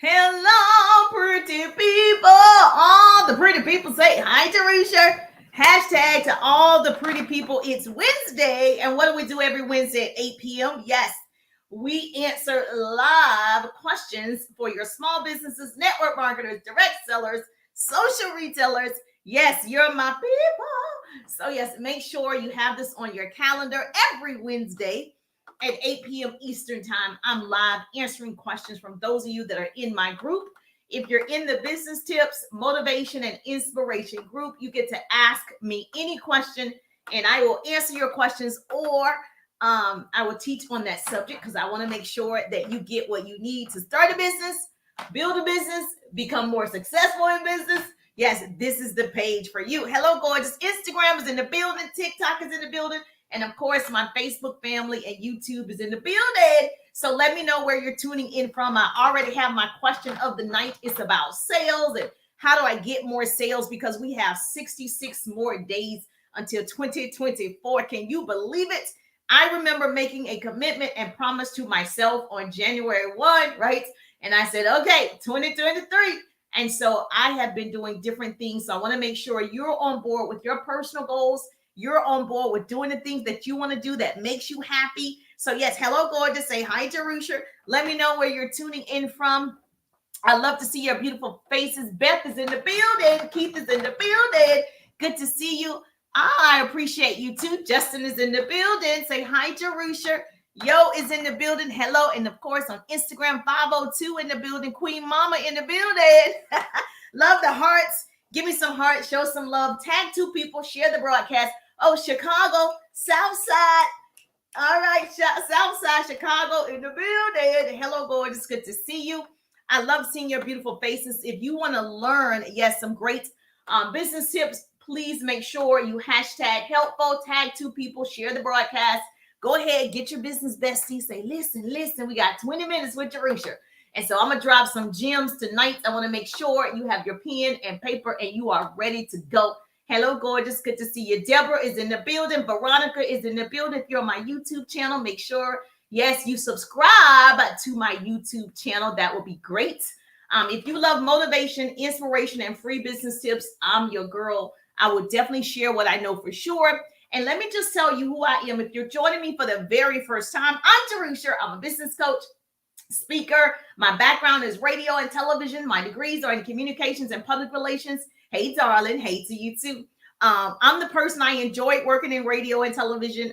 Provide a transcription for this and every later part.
Hello, pretty people. All the pretty people say hi, Teresa. Hashtag to all the pretty people. It's Wednesday. And what do we do every Wednesday at 8 p.m.? Yes, we answer live questions for your small businesses, network marketers, direct sellers, social retailers. Yes, you're my people. So, yes, make sure you have this on your calendar every Wednesday at 8 p.m. Eastern Time. I'm live answering questions from those of you that are in my group. If you're in the business tips, motivation, and inspiration group, you get to ask me any question and I will answer your questions, or I will teach on that subject because I want to make sure that you get what you need to start a business, build a business, become more successful in business. Yes, this is the page for you. Hello, gorgeous. Instagram is in the building. TikTok is in the building. And of course, my Facebook family and YouTube is in the building. So let me know where you're tuning in from. I already have my question of the night. It's about sales and how do I get more sales, because we have 66 more days until 2024. Can you believe it? I remember making a commitment and promise to myself on January 1, right? And I said, okay, 2023. And so I have been doing different things. So I want to make sure you're on board with your personal goals. You're on board with doing the things that you want to do that makes you happy. So yes, hello, gorgeous. Say hi, Jerusha. Let me know where you're tuning in from. I love to see your beautiful faces. Beth is in the building. Keith is in the building. Good to see you. I appreciate you too. Justin is in the building. Say hi, Jerusha. Yo is in the building. Hello. And of course, on Instagram, 502 in the building. Queen Mama in the building. Love the hearts. Give me some hearts. Show some love. Tag two people. Share the broadcast. Oh, Chicago, South Side. All right, South Side, Chicago in the building. Hello, gorgeous. Good to see you. I love seeing your beautiful faces. If you want to learn, yes, some great business tips, please make sure you hashtag helpful, tag two people, share the broadcast. Go ahead, get your business bestie. Say, listen, we got 20 minutes with Jerusha. And so I'm going to drop some gems tonight. I want to make sure you have your pen and paper and you are ready to go. Hello, gorgeous. Good to see you. Deborah is in the building. Veronica is in the building. If you're on my YouTube channel, make sure, yes, you subscribe to my YouTube channel. That would be great. If you love motivation, inspiration, and free business tips, I'm your girl. I will definitely share what I know for sure. And let me just tell you who I am. If you're joining me for the very first time, I'm Jerusha. I'm a business coach, speaker. My background is radio and television. My degrees are in communications and public relations. Hey, darling. Hey to you too. I'm the person. I enjoyed working in radio and television.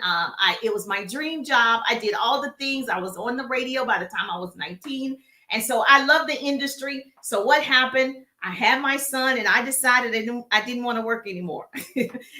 It was my dream job. I did all the things. I was on the radio by the time I was 19. And so I love the industry. So what happened? I had my son and I decided I didn't want to work anymore.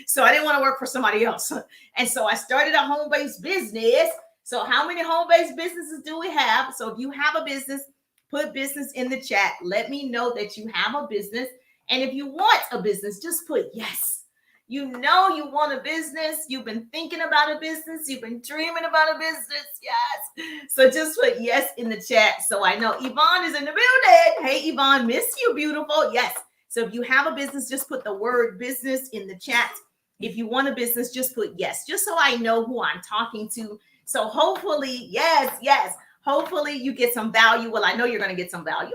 So I didn't want to work for somebody else. And so I started a home-based business. So how many home-based businesses do we have? So if you have a business, put business in the chat. Let me know that you have a business. And if you want a business, just put yes. You know you want a business. You've been thinking about a business. You've been dreaming about a business. Yes. So just put yes in the chat. So I know Yvonne is in the building. Hey, Yvonne, miss you, beautiful. Yes. So if you have a business, just put the word business in the chat. If you want a business, just put yes, just so I know who I'm talking to. So hopefully, yes. Hopefully you get some value. Well, I know you're going to get some value.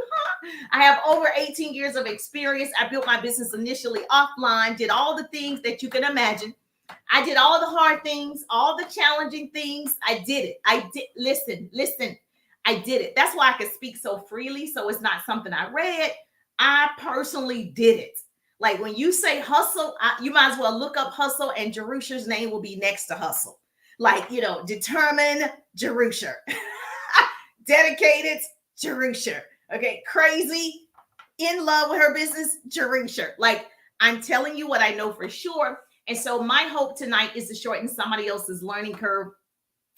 I have over 18 years of experience. I built my business initially offline, did all the things that you can imagine. I did all the hard things, all the challenging things. I did it. I did. Listen. I did it. That's why I can speak so freely. So it's not something I read. I personally did it. Like when you say hustle, you might as well look up hustle and Jerusha's name will be next to hustle. Like, determined Jerusha. Dedicated Jerusha. Okay, crazy, in love with her business, Jerusha. Like, I'm telling you what I know for sure. And so my hope tonight is to shorten somebody else's learning curve.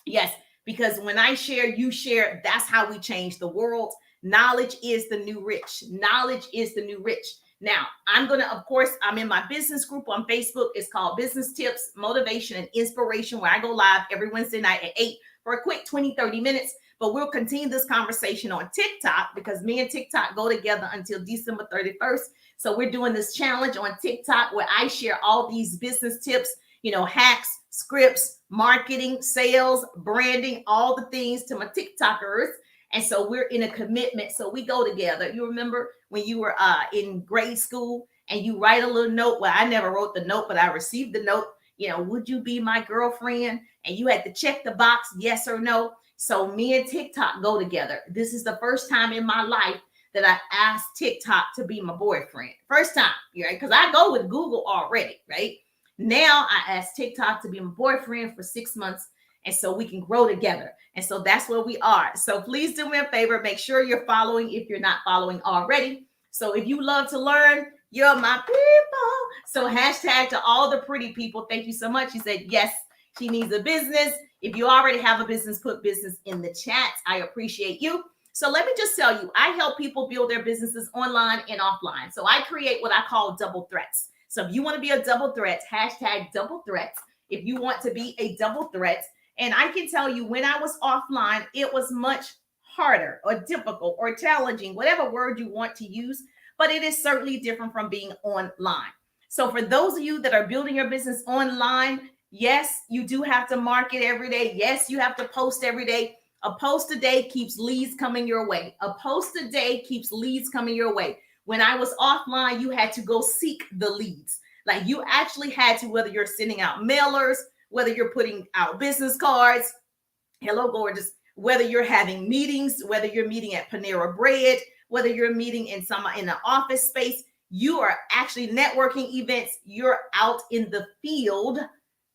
Yes, because when I share, you share. That's how we change the world. Knowledge is the new rich. Knowledge is the new rich. Now, I'm in my business group on Facebook. It's called Business Tips, Motivation, and Inspiration, where I go live every Wednesday night at 8 for a quick 20, 30 minutes. But we'll continue this conversation on TikTok because me and TikTok go together until December 31st. So we're doing this challenge on TikTok where I share all these business tips, hacks, scripts, marketing, sales, branding, all the things to my TikTokers. And so we're in a commitment. So we go together. You remember when you were in grade school and you write a little note? Well, I never wrote the note, but I received the note. Would you be my girlfriend? And you had to check the box, yes or no. So me and TikTok go together. This is the first time in my life that I asked TikTok to be my boyfriend. First time, right? Because I go with Google already, right? Now I asked TikTok to be my boyfriend for 6 months, and so we can grow together. And so that's where we are. So please do me a favor. Make sure you're following if you're not following already. So if you love to learn, you're my people. So hashtag to all the pretty people. Thank you so much. She said, yes, she needs a business. If you already have a business, put business in the chat. I appreciate you. So let me just tell you, I help people build their businesses online and offline. So I create what I call double threats. So if you want to be a double threat, hashtag double threats. If you want to be a double threat, and I can tell you when I was offline, it was much harder or difficult or challenging, whatever word you want to use, but it is certainly different from being online. So for those of you that are building your business online, yes, you do have to market every day. Yes, you have to post every day. A post a day keeps leads coming your way. A post a day keeps leads coming your way. When I was offline, you had to go seek the leads. Like you actually had to, whether you're sending out mailers, whether you're putting out business cards, hello, gorgeous, whether you're having meetings, whether you're meeting at Panera Bread, whether you're meeting in an office space, you are actually networking events. You're out in the field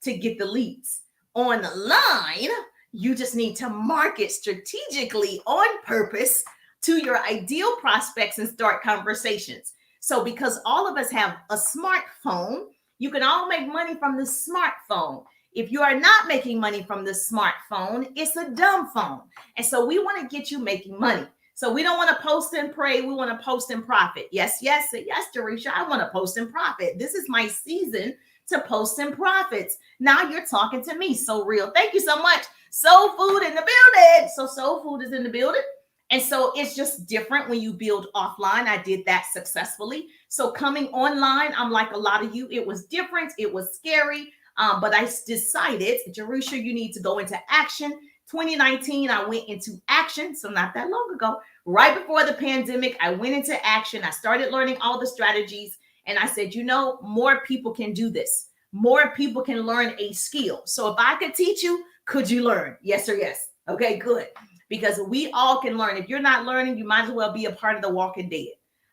to get the leads. Online, you just need to market strategically on purpose to your ideal prospects and start conversations. So because all of us have a smartphone, you can all make money from the smartphone. If you are not making money from the smartphone, it's a dumb phone. And so we want to get you making money. So we don't want to post and pray. We want to post and profit. Yes, Jerisha, I want to post and profit. This is my season to post and profits. Now you're talking to me. So real. Thank you so much. Soul Food in the building. So Soul Food is in the building. And so it's just different when you build offline. I did that successfully. So coming online, I'm like a lot of you. It was different. It was scary. But I decided, Jerusha, you need to go into action. 2019, I went into action. So not that long ago, right before the pandemic, I went into action. I started learning all the strategies. And I said, more people can do this. More people can learn a skill. So if I could teach you, could you learn? Yes or yes? Okay, good. Because we all can learn. If you're not learning, you might as well be a part of the Walking Dead.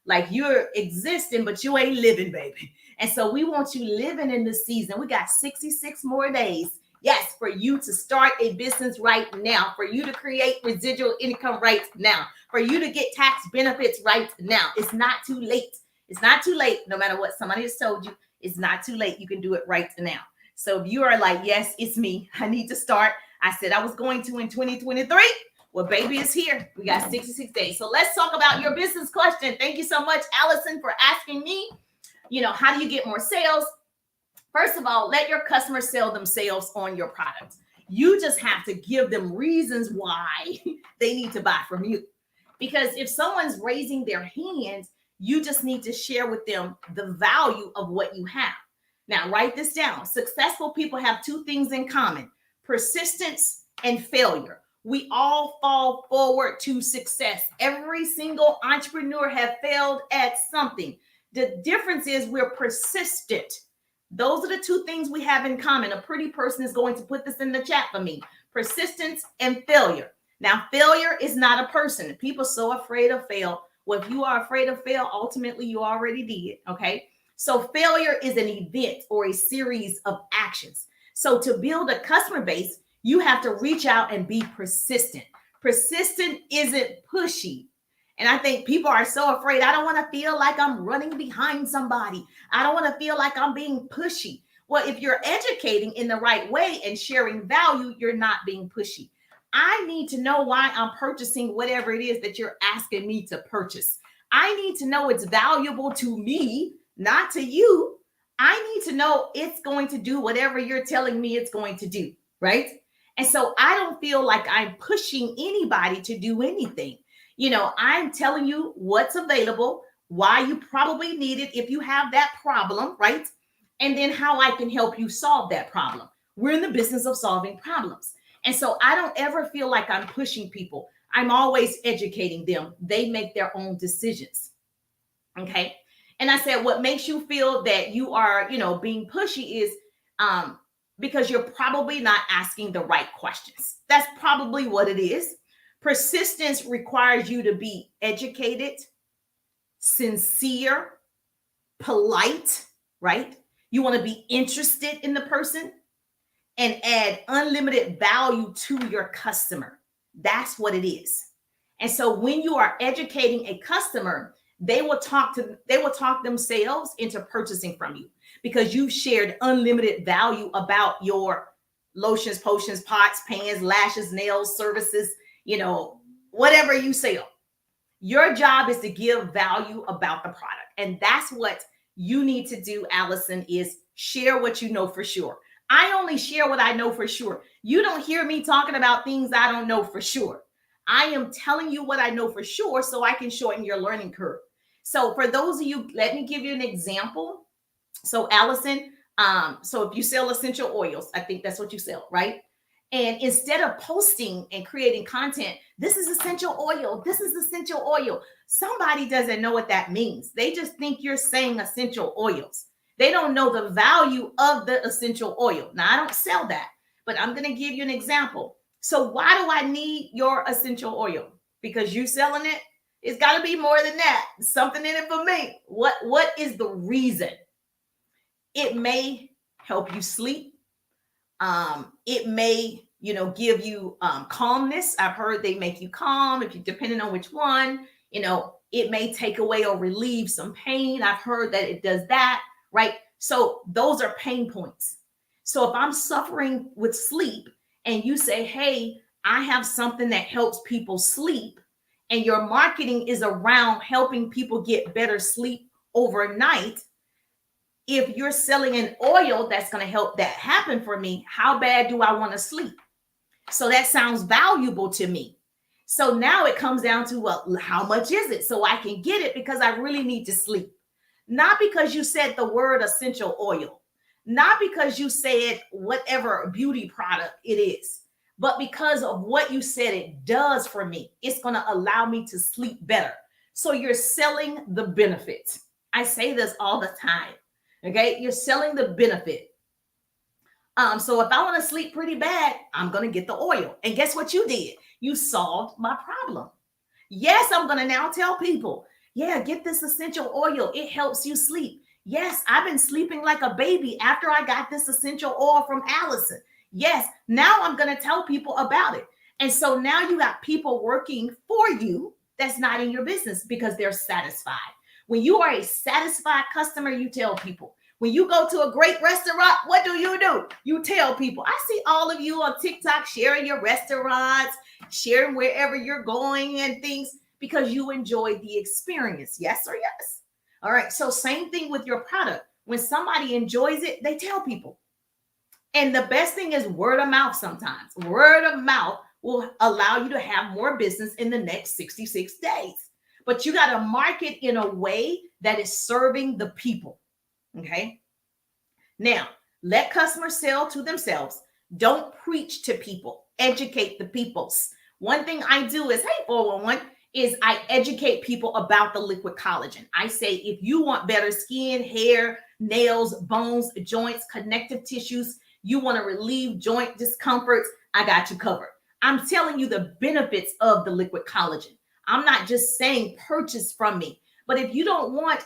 Like you're existing, but you ain't living, baby. And so we want you living in this season. We got 66 more days. Yes, for you to start a business right now, for you to create residual income right now, for you to get tax benefits right now. It's not too late. It's not too late. No matter what somebody has told you, it's not too late. You can do it right now. So if you are like, yes, it's me, I need to start. I said I was going to in 2023. Well, baby, is here. We got 66 days. So let's talk about your business question. Thank you so much, Allison, for asking me, how do you get more sales? First of all, let your customers sell themselves on your product. You just have to give them reasons why they need to buy from you. Because if someone's raising their hands, you just need to share with them the value of what you have. Now, write this down. Successful people have two things in common: persistence and failure. We all fall forward to success. Every single entrepreneur have failed at something. The difference is we're persistent. Those are the two things we have in common. A pretty person is going to put this in the chat for me. Persistence and failure. Now, failure is not a person. People are so afraid of fail. Well, if you are afraid of fail, ultimately you already did. Okay. So failure is an event or a series of actions. So to build a customer base, you have to reach out and be persistent. Persistent isn't pushy. And I think people are so afraid. I don't want to feel like I'm running behind somebody. I don't want to feel like I'm being pushy. Well, if you're educating in the right way and sharing value, you're not being pushy. I need to know why I'm purchasing whatever it is that you're asking me to purchase. I need to know it's valuable to me, not to you. I need to know it's going to do whatever you're telling me it's going to do, right? And so I don't feel like I'm pushing anybody to do anything. I'm telling you what's available, why you probably need it if you have that problem, right? And then how I can help you solve that problem. We're in the business of solving problems. And so I don't ever feel like I'm pushing people. I'm always educating them. They make their own decisions. Okay. And I said, what makes you feel that you are, being pushy is because you're probably not asking the right questions. That's probably what it is. Persistence requires you to be educated, sincere, polite, right? You want to be interested in the person and add unlimited value to your customer. That's what it is. And so when you are educating a customer, they will talk themselves into purchasing from you because you've shared unlimited value about your lotions, potions, pots, pans, lashes, nails, services, whatever you sell. Your job is to give value about the product. And that's what you need to do, Allison, is share what you know for sure. I only share what I know for sure. You don't hear me talking about things I don't know for sure. I am telling you what I know for sure so I can shorten your learning curve. So for those of you, let me give you an example. So Allison, so if you sell essential oils, I think that's what you sell, right? And instead of posting and creating content, this is essential oil, this is essential oil. Somebody doesn't know what that means. They just think you're saying essential oils. They don't know the value of the essential oil. Now, I don't sell that, but I'm going to give you an example. So why do I need your essential oil? Because you selling it? It's got to be more than that. Something in it for me. What is the reason? It may help you sleep. It may, give you calmness. I've heard they make you calm if you, depending on which one, it may take away or relieve some pain. I've heard that it does that, right? So those are pain points. So if I'm suffering with sleep and you say, hey, I have something that helps people sleep, and your marketing is around helping people get better sleep overnight, if you're selling an oil that's going to help that happen for me, how bad do I want to sleep? So that sounds valuable to me. So now it comes down to, well, how much is it? So I can get it because I really need to sleep. Not because you said the word essential oil, not because you said whatever beauty product it is, but because of what you said it does for me. It's going to allow me to sleep better. So you're selling the benefit. I say this all the time. Okay, you're selling the benefit. So if I want to sleep pretty bad, I'm going to get the oil. And guess what you did? You solved my problem. Yes, I'm going to now tell people, yeah, get this essential oil. It helps you sleep. Yes, I've been sleeping like a baby after I got this essential oil from Allison. Yes, now I'm going to tell people about it. And so now you got people working for you that's not in your business because they're satisfied. When you are a satisfied customer, you tell people. When you go to a great restaurant, what do? You tell people. I see all of you on TikTok sharing your restaurants, sharing wherever you're going and things because you enjoy the experience. Yes or yes? All right. So same thing with your product. When somebody enjoys it, they tell people. And the best thing is word of mouth sometimes. Word of mouth will allow you to have more business in the next 66 days. But you got to market in a way that is serving the people. Okay. Now, let customers sell to themselves. Don't preach to people. Educate the peoples. One thing I do is, hey, 411, is I educate people about the liquid collagen. I say, if you want better skin, hair, nails, bones, joints, connective tissues, you want to relieve joint discomforts, I got you covered. I'm telling you the benefits of the liquid collagen. I'm not just saying purchase from me. But if you don't want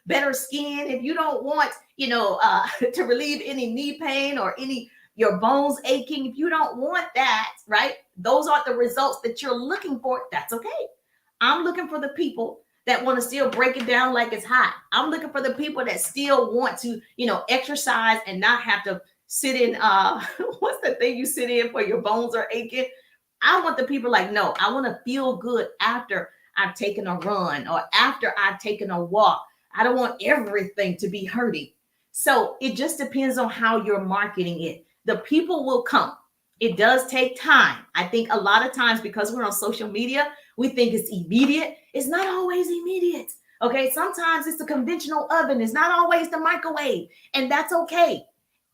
better skin, if you don't want, to relieve any knee pain or your bones aching, if you don't want that, right? Those aren't the results that you're looking for. That's okay. I'm looking for the people that want to still break it down like it's hot. I'm looking for the people that still want to, exercise and not have to sit in, what's the thing you sit in for your bones are aching? I want the people like, no, I want to feel good after I've taken a run or after I've taken a walk. I don't want everything to be hurting. So it just depends on how you're marketing it. The people will come. It does take time. I think a lot of times because we're on social media, we think it's immediate. It's not always immediate. Okay. Sometimes it's the conventional oven. It's not always the microwave. And that's okay.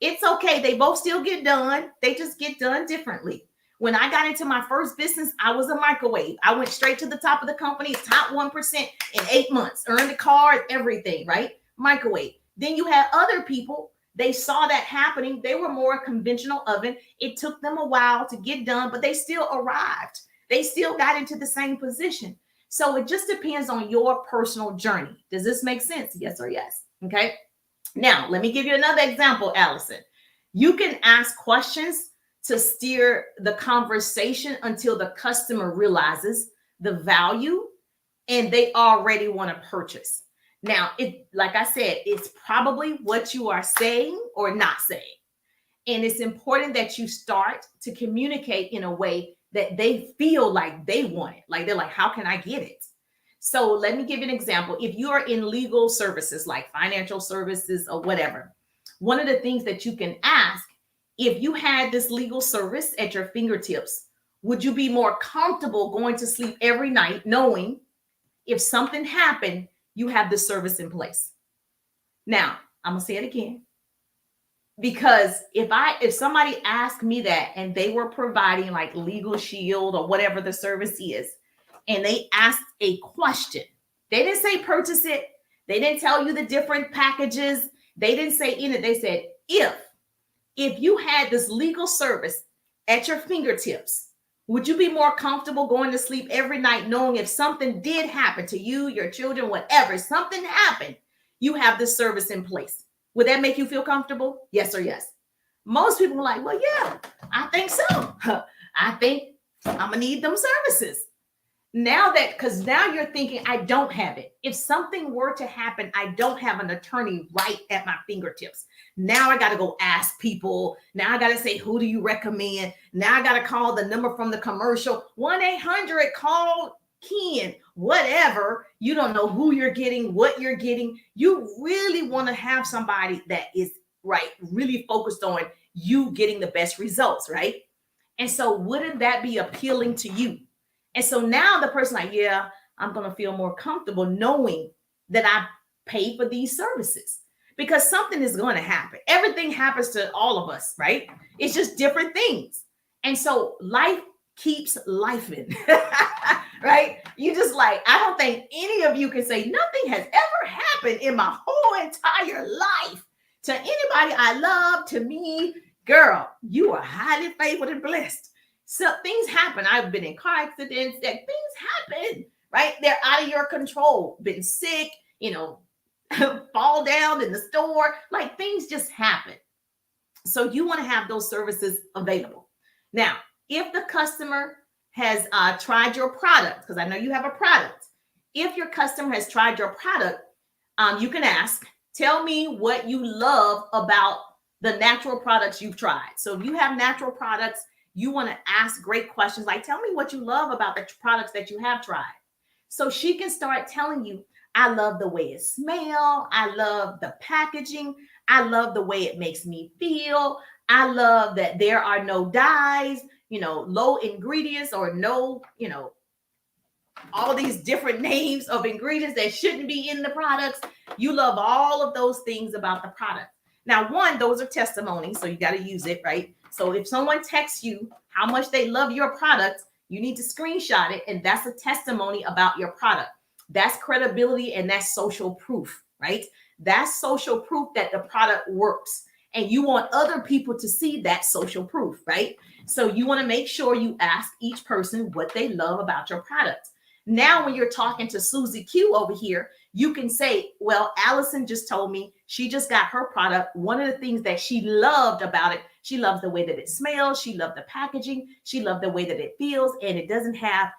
It's okay. They both still get done. They just get done differently. When I got into my first business, I was a microwave. I went straight to the top of the company, top 1% in 8 months, earned a card, everything, right? Microwave. Then you had other people, they saw that happening. They were more conventional oven. It took them a while to get done, but they still arrived. They still got into the same position. So it just depends on your personal journey. Does this make sense? Yes or yes? Okay. Now, let me give you another example, Allison. You can ask questions to steer the conversation until the customer realizes the value and they already want to purchase. Now, like I said, it's probably what you are saying or not saying. And it's important that you start to communicate in a way that they feel like they want it. Like they're like, how can I get it? So let me give you an example. If you are in legal services, like financial services or whatever, one of the things that you can ask, if you had this legal service at your fingertips, would you be more comfortable going to sleep every night knowing if something happened, you have this service in place? Now, I'm gonna say it again. Because if somebody asked me that and they were providing like Legal Shield or whatever the service is, and they asked a question, they didn't say purchase it. They didn't tell you the different packages. They didn't say in it. They said, if you had this legal service at your fingertips, would you be more comfortable going to sleep every night knowing if something did happen to you, your children, whatever, something happened, you have this service in place? Would that make you feel comfortable? Yes or yes? Most people are like, well, yeah, I think so. I think I'm going to need them services. Because now you're thinking, I don't have it. If something were to happen, I don't have an attorney right at my fingertips. Now I got to go ask people. Now I got to say, who do you recommend? Now I got to call the number from the commercial, 1-800, call Ken, whatever. You don't know who you're getting, what you're getting. You really want to have somebody that is really focused on you getting the best results, right? And so wouldn't that be appealing to you? And so now the person like, yeah, I'm going to feel more comfortable knowing that I pay for these services, because something is going to happen. Everything happens to all of us, right? It's just different things. And so life keeps lifing, right? You just I don't think any of you can say nothing has ever happened in my whole entire life to anybody I love, to me. Girl, you are highly favored and blessed. So things happen. I've been in car accidents. That things happen, right? They're out of your control. Been sick, fall down in the store. Like things just happen. So you want to have those services available. Now, if the customer has tried your product, because I know you have a product. If your customer has tried your product, you can ask, tell me what you love about the natural products you've tried. So if you have natural products, you want to ask great questions like, tell me what you love about the products that you have tried. So she can start telling you, I love the way it smells. I love the packaging. I love the way it makes me feel. I love that there are no dyes, low ingredients or no, all these different names of ingredients that shouldn't be in the products. You love all of those things about the product. Now, those are testimonies, so you got to use it, right? So if someone texts you how much they love your product, you need to screenshot it, and that's a testimony about your product. That's credibility, and that's social proof, right? That's social proof that the product works, and you want other people to see that social proof, right? So you want to make sure you ask each person what they love about your product. Now, when you're talking to Susie Q over here, you can say, well, Allison just told me she just got her product. One of the things that she loved about it, she loves the way that it smells. She loved the packaging. She loved the way that it feels, and it doesn't have,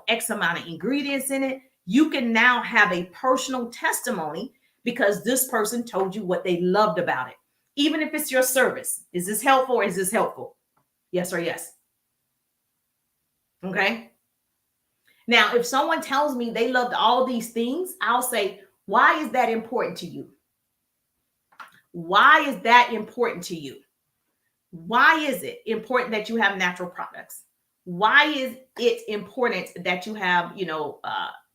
X amount of ingredients in it. You can now have a personal testimony because this person told you what they loved about it. Even if it's your service. Is this helpful or is this helpful? Yes or yes? Okay. Now, if someone tells me they loved all these things, I'll say, why is that important to you? Why is that important to you? Why is it important that you have natural products? Why is it important that you have,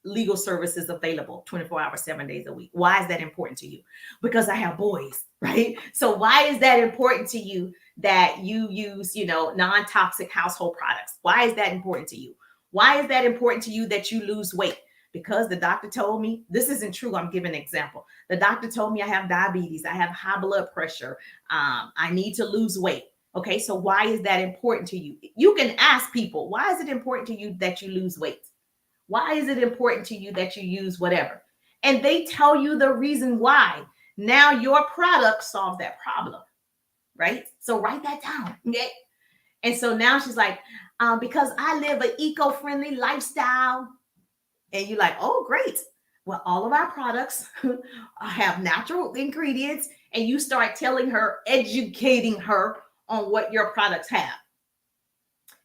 legal services available 24 hours, 7 days a week. Why is that important to you? Because I have boys, right? So why is that important to you that you use, non-toxic household products? Why is that important to you? Why is that important to you that you lose weight? Because the doctor told me, this isn't true. I'm giving an example. The doctor told me I have diabetes. I have high blood pressure. I need to lose weight. Okay, so why is that important to you? You can ask people, why is it important to you that you lose weight? Why is it important to you that you use whatever? And they tell you the reason why. Now your product solves that problem, right? So write that down. Okay. And so now she's like, because I live an eco-friendly lifestyle. And you're like, oh, great. Well, all of our products have natural ingredients. And you start telling her, educating her on what your products have.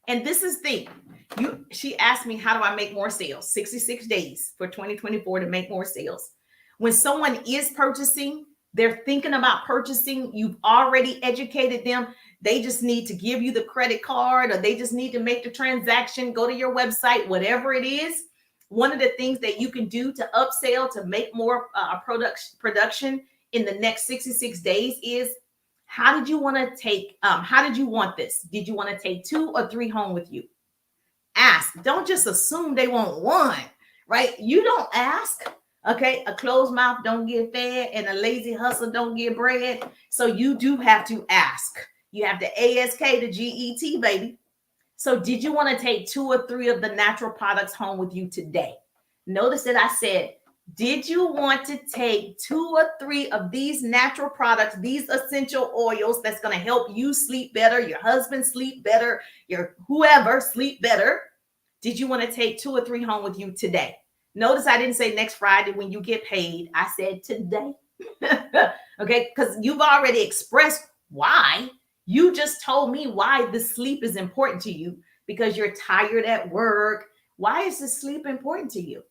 And this is the thing. She asked me, how do I make more sales? 66 days for 2024 to make more sales. When someone is purchasing, they're thinking about purchasing, you've already educated them. They just need to give you the credit card, or they just need to make the transaction, go to your website, whatever it is. One of the things that you can do to upsell, to make more production in the next 66 days is, how did you want this? Did you want to take 2 or 3 home with you? Ask. Don't just assume they want 1, right? You don't ask. Okay. A closed mouth don't get fed, and a lazy hustle don't get bread. So you do have to ask. You have to ask the GET, baby. So did you want to take 2 or 3 of the natural products home with you today? Notice that I said, did you want to take 2 or 3 of these natural products, these essential oils that's going to help you sleep better, your husband sleep better, your whoever sleep better? Did you want to take 2 or 3 home with you today? Notice I didn't say next Friday when you get paid. I said today. Okay, because you've already expressed why. You just told me why the sleep is important to you, because you're tired at work. Why is the sleep important to you?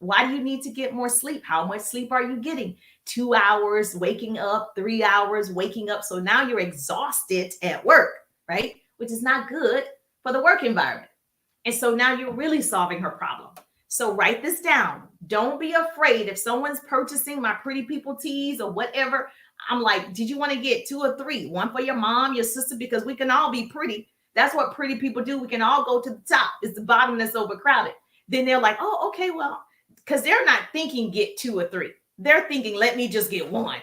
Why do you need to get more sleep? How much sleep are you getting? 2 hours waking up, 3 hours waking up. So now you're exhausted at work, right? Which is not good for the work environment. And so now you're really solving her problem. So write this down. Don't be afraid if someone's purchasing my Pretty People teas or whatever. I'm like, did you want to get 2 or 3? 1 for your mom, your sister, because we can all be pretty. That's what pretty people do. We can all go to the top. It's the bottom that's overcrowded. Then they're like, oh, okay, well, because they're not thinking get 2 or 3. They're thinking, let me just get 1.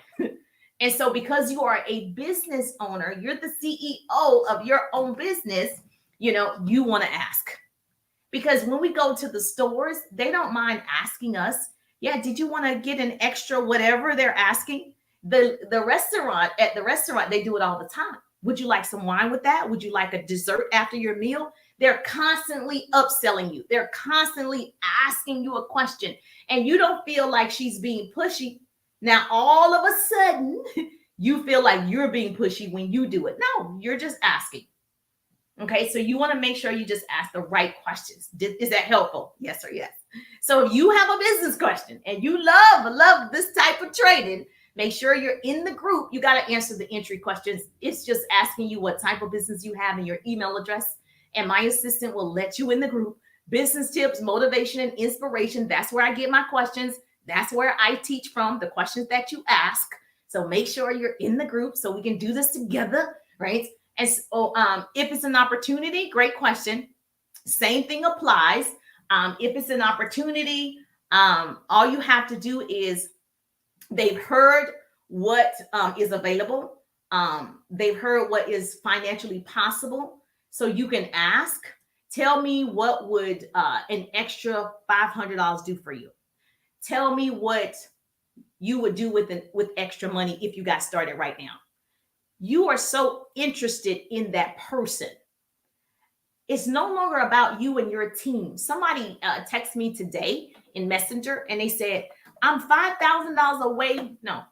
And so because you are a business owner, you're the CEO of your own business, you want to ask. Because when we go to the stores, they don't mind asking us, yeah, did you want to get an extra whatever they're asking? At the restaurant, they do it all the time. Would you like some wine with that? Would you like a dessert after your meal? They're constantly upselling you. They're constantly asking you a question, and you don't feel like she's being pushy. Now, all of a sudden, you feel like you're being pushy when you do it. No, you're just asking. Okay, so you want to make sure you just ask the right questions. Is that helpful? Yes or yes? So if you have a business question and you love this type of training, make sure you're in the group. You got to answer the entry questions. It's just asking you what type of business you have and your email address. And my assistant will let you in the group. Business tips, motivation, and inspiration. That's where I get my questions. That's where I teach from, the questions that you ask. So make sure you're in the group so we can do this together, right? And so if it's an opportunity, great question. Same thing applies. If it's an opportunity, all you have to do is, they've heard what is available. They've heard what is financially possible. So you can ask, tell me what would an extra $500 do for you? Tell me what you would do with extra money if you got started right now. You are so interested in that person. It's no longer about you and your team. Somebody texted me today in Messenger and they said, I'm $5,000 away. No.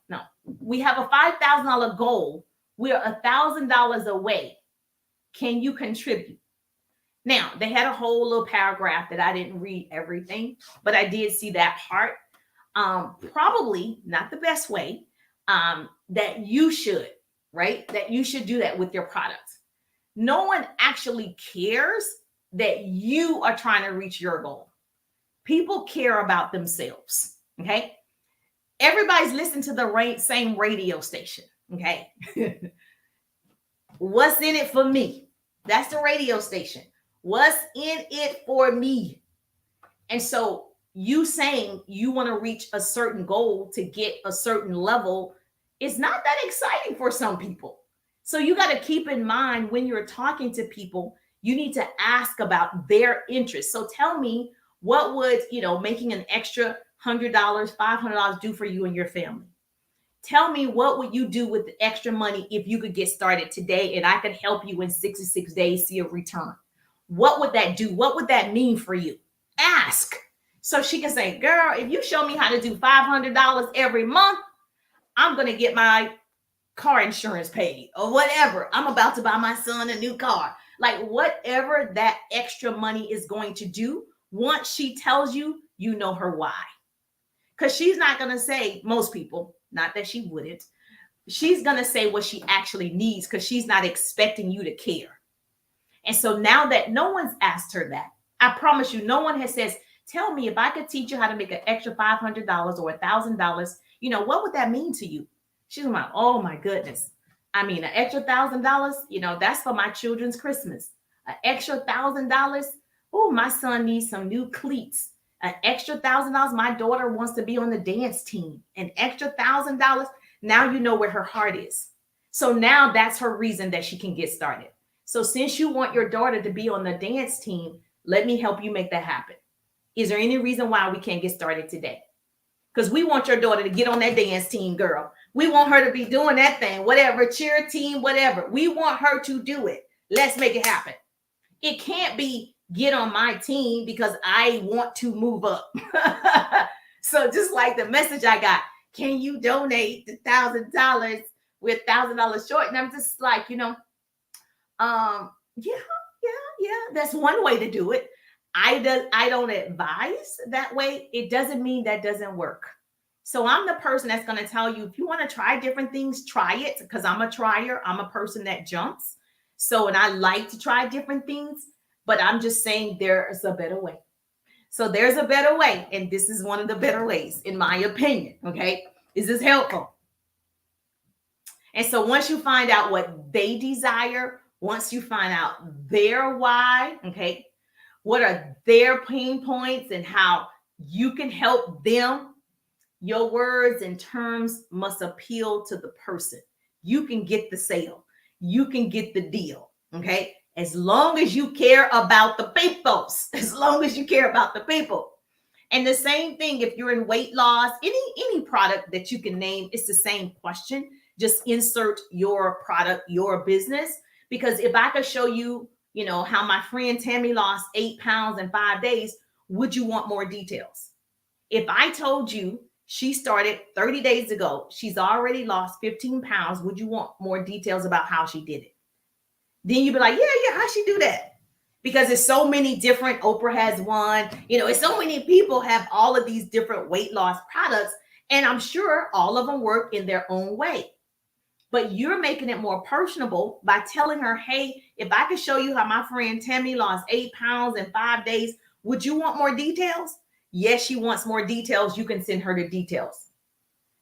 We have a $5,000 goal. We're $1,000 away. Can you contribute? Now, they had a whole little paragraph that I didn't read everything, but I did see that part. Probably not the best way that you should, right? That you should do that with your products. No one actually cares that you are trying to reach your goal. People care about themselves. Okay. Everybody's listening to the same radio station. Okay. What's in it for me? That's the radio station. What's in it for me? And so you saying you want to reach a certain goal to get a certain level is not that exciting for some people. So you got to keep in mind when you're talking to people, you need to ask about their interests. So tell me, what would, making an extra $100, $500 do for you and your family? Tell me, what would you do with the extra money if you could get started today and I could help you in 66 days see a return? What would that do? What would that mean for you? Ask. So she can say, girl, if you show me how to do $500 every month, I'm going to get my car insurance paid or whatever. I'm about to buy my son a new car. Like whatever that extra money is going to do, once she tells you, you know her why. Because she's not going to say, most people, not that she wouldn't, she's going to say what she actually needs because she's not expecting you to care. And so now that no one's asked her that, I promise you, no one has said, tell me if I could teach you how to make an extra $500 or $1,000, what would that mean to you? She's like, oh my goodness. I mean, an extra $1,000, that's for my children's Christmas. An extra $1,000. Oh, my son needs some new cleats. An extra $1,000. My daughter wants to be on the dance team. An extra $1,000. Now you know where her heart is. So now that's her reason that she can get started. So since you want your daughter to be on the dance team, let me help you make that happen. Is there any reason why we can't get started today? Because we want your daughter to get on that dance team, girl. We want her to be doing that thing, whatever, cheer team, whatever. We want her to do it. Let's make it happen. It can't be get on my team because I want to move up. So just like the message I got, can you donate the $1,000 with $1,000 short? And I'm just like, yeah, that's one way to do it. I don't advise that way. It doesn't mean that doesn't work. So I'm the person that's going to tell you, if you want to try different things, try it, because I'm a trier. I'm a person that jumps. So, and I like to try different things, but I'm just saying there's a better way. So there's a better way. And this is one of the better ways, in my opinion. Okay. Is this helpful? And so once you find out what they desire, once you find out their why, okay, what are their pain points and how you can help them, your words and terms must appeal to the person. You can get the sale. You can get the deal. Okay. As long as you care about the people. As long as you care about the people. And the same thing if you're in weight loss, any product that you can name, it's the same question. Just insert your product, your business. Because if I could show you, how my friend Tammy lost 8 pounds in 5 days, would you want more details? If I told you she started 30 days ago, she's already lost 15 pounds, would you want more details about how she did it? Then you'd be like, yeah, how'd she do that? Because it's so many different, Oprah has one, it's so many people have all of these different weight loss products. And I'm sure all of them work in their own way. But you're making it more personable by telling her, hey, if I could show you how my friend Tammy lost 8 pounds in 5 days, would you want more details? Yes, she wants more details. You can send her the details.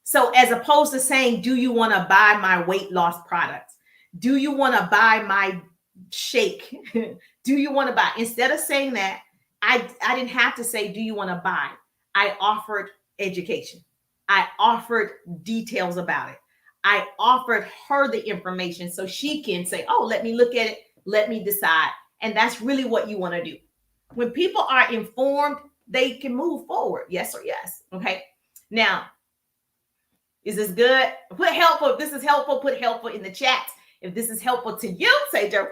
So as opposed to saying, do you want to buy my weight loss products? Do you want to buy my shake? Do you want to buy? Instead of saying that, I didn't have to say, do you want to buy? I offered education. I offered details about it. I offered her the information so she can say, oh, let me look at it. Let me decide. And that's really what you want to do. When people are informed, they can move forward. Yes or yes. Okay. Now, is this good? Put helpful. If this is helpful, put helpful in the chat. If this is helpful to you, say, Richard,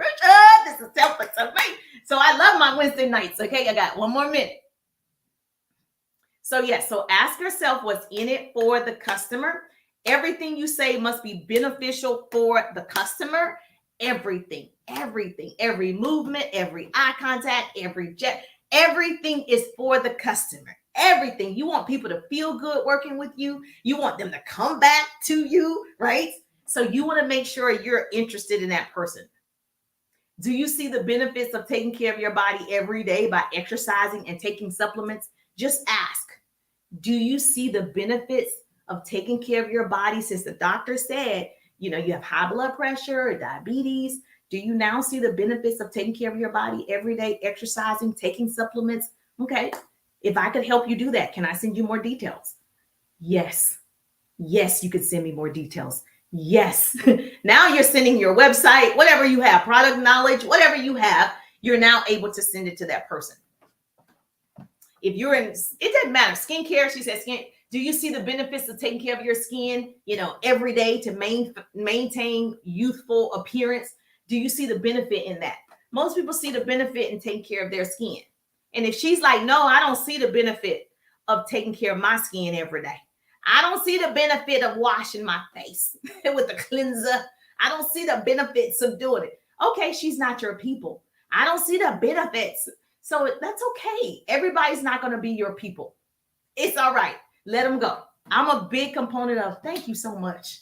this is helpful to me. So I love my Wednesday nights. Okay. I got one more minute. So yes. So ask yourself what's in it for the customer. Everything you say must be beneficial for the customer. Everything, every movement, every eye contact, everything is for the customer. Everything. You want people to feel good working with you. You want them to come back to you, right? So you want to make sure you're interested in that person. Do you see the benefits of taking care of your body every day by exercising and taking supplements? Just ask, do you see the benefits of taking care of your body? Since the doctor said, you have high blood pressure or diabetes, do you now see the benefits of taking care of your body every day, exercising, taking supplements? Okay. If I could help you do that, can I send you more details? Yes. Yes, you could send me more details. Yes. Now you're sending your website, whatever you have, product knowledge, whatever you have, you're now able to send it to that person. If you're in, it doesn't matter. Skincare, she said, skin. Do you see the benefits of taking care of your skin, every day to maintain youthful appearance? Do you see the benefit in that? Most people see the benefit in taking care of their skin. And if she's like, no, I don't see the benefit of taking care of my skin every day. I don't see the benefit of washing my face with a cleanser. I don't see the benefits of doing it. Okay, she's not your people. I don't see the benefits. So that's okay. Everybody's not going to be your people. It's all right. Let them go. I'm a big component of thank you so much.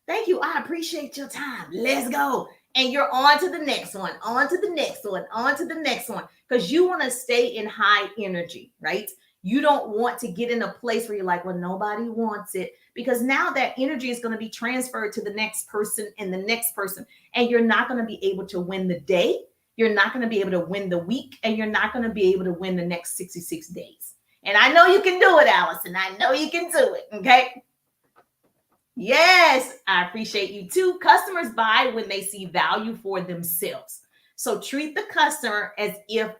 Thank you. I appreciate your time. Let's go. And you're on to the next one, on to the next one, on to the next one. Because you want to stay in high energy, right? You don't want to get in a place where you're like, well, nobody wants it. Because now that energy is going to be transferred to the next person and the next person. And you're not going to be able to win the day. You're not going to be able to win the week. And you're not going to be able to win the next 66 days. And I know you can do it, Allison. I know you can do it. Okay. Yes, I appreciate you too. Customers buy when they see value for themselves. So treat the customer as if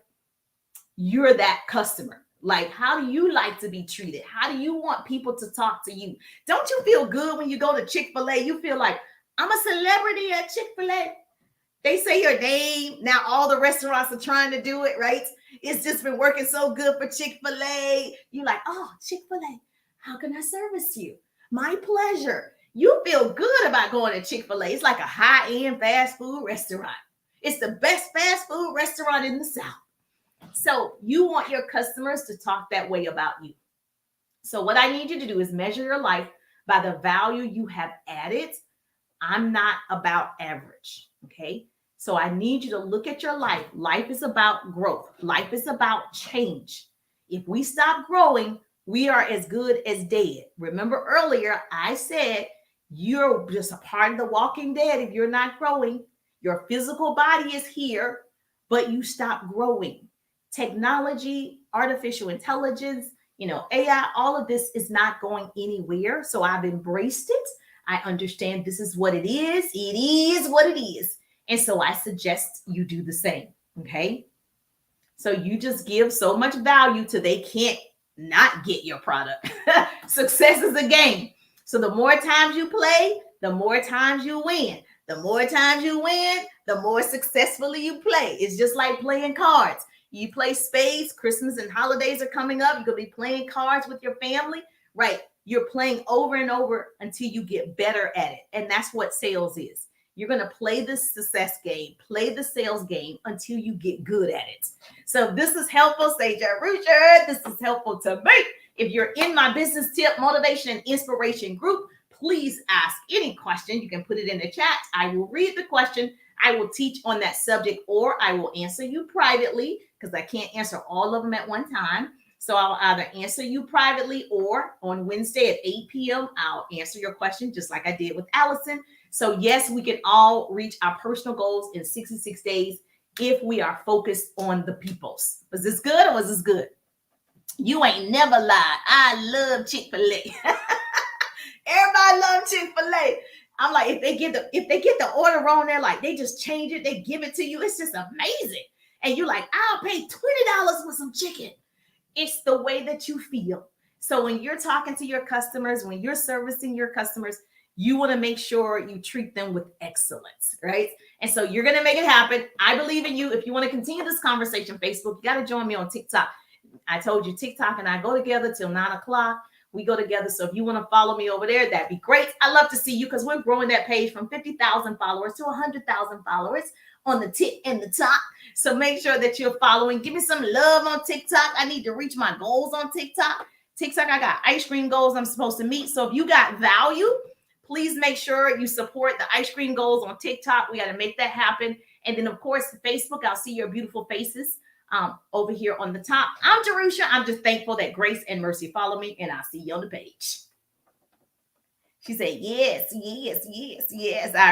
you're that customer. Like, how do you like to be treated? How do you want people to talk to you? Don't you feel good when you go to Chick-fil-A? You feel like, I'm a celebrity at Chick-fil-A. They say your name. Now all the restaurants are trying to do it, right? It's just been working so good for Chick-fil-A. You're like, oh, Chick-fil-A, how can I service you? My pleasure. You feel good about going to Chick-fil-A. It's like a high-end fast food restaurant. It's the best fast food restaurant in the South. So you want your customers to talk that way about you. So what I need you to do is measure your life by the value you have added. I'm not about average, okay? So I need you to look at your life. Life is about growth. Life is about change. If we stop growing, we are as good as dead. Remember earlier, I said you're just a part of the walking dead if you're not growing. Your physical body is here, but you stop growing. Technology, artificial intelligence, AI, all of this is not going anywhere. So I've embraced it. I understand this is what it is. It is what it is. And so I suggest you do the same. Okay. So you just give so much value to they can't not get your product. Success is a game. So the more times you play, the more times you win. The more times you win, the more successfully you play. It's just like playing cards. You play spades, Christmas and holidays are coming up. You're going to be playing cards with your family, right? You're playing over and over until you get better at it. And that's what sales is. You're going to play the success game, play the sales game until you get good at it. So this is helpful, Sage Arusha. This is helpful to me. If you're in my business tip, motivation, and inspiration group, please ask any question. You can put it in the chat. I will read the question. I will teach on that subject, or I will answer you privately because I can't answer all of them at one time. So I'll either answer you privately or on Wednesday at 8 p.m., I'll answer your question just like I did with Allison. So yes, we can all reach our personal goals in 66 days if we are focused on the peoples. Was this good or was this good? You ain't never lied. I love Chick-fil-A. Everybody loves Chick-fil-A. I'm like, if they get the order wrong, they're like, they just change it, they give it to you. It's just amazing. And you're like, I'll pay $20 for some chicken. It's the way that you feel. So when you're talking to your customers, when you're servicing your customers, you want to make sure you treat them with excellence, right? And so you're going to make it happen. I believe in you. If you want to continue this conversation, Facebook, you got to join me on TikTok. I told you TikTok and I go together till 9 o'clock. We go together. So if you want to follow me over there, that'd be great. I love to see you because we're growing that page from 50,000 followers to 100,000 followers on the tip and the top. So make sure that you're following. Give me some love on TikTok. I need to reach my goals on TikTok. TikTok, I got ice cream goals I'm supposed to meet. So if you got value, please make sure you support the ice cream goals on TikTok. We got to make that happen. And then, of course, Facebook, I'll see your beautiful faces over here on the top. I'm Jerusha. I'm just thankful that grace and mercy follow me, and I'll see you on the page. She said, yes, yes, yes, yes. I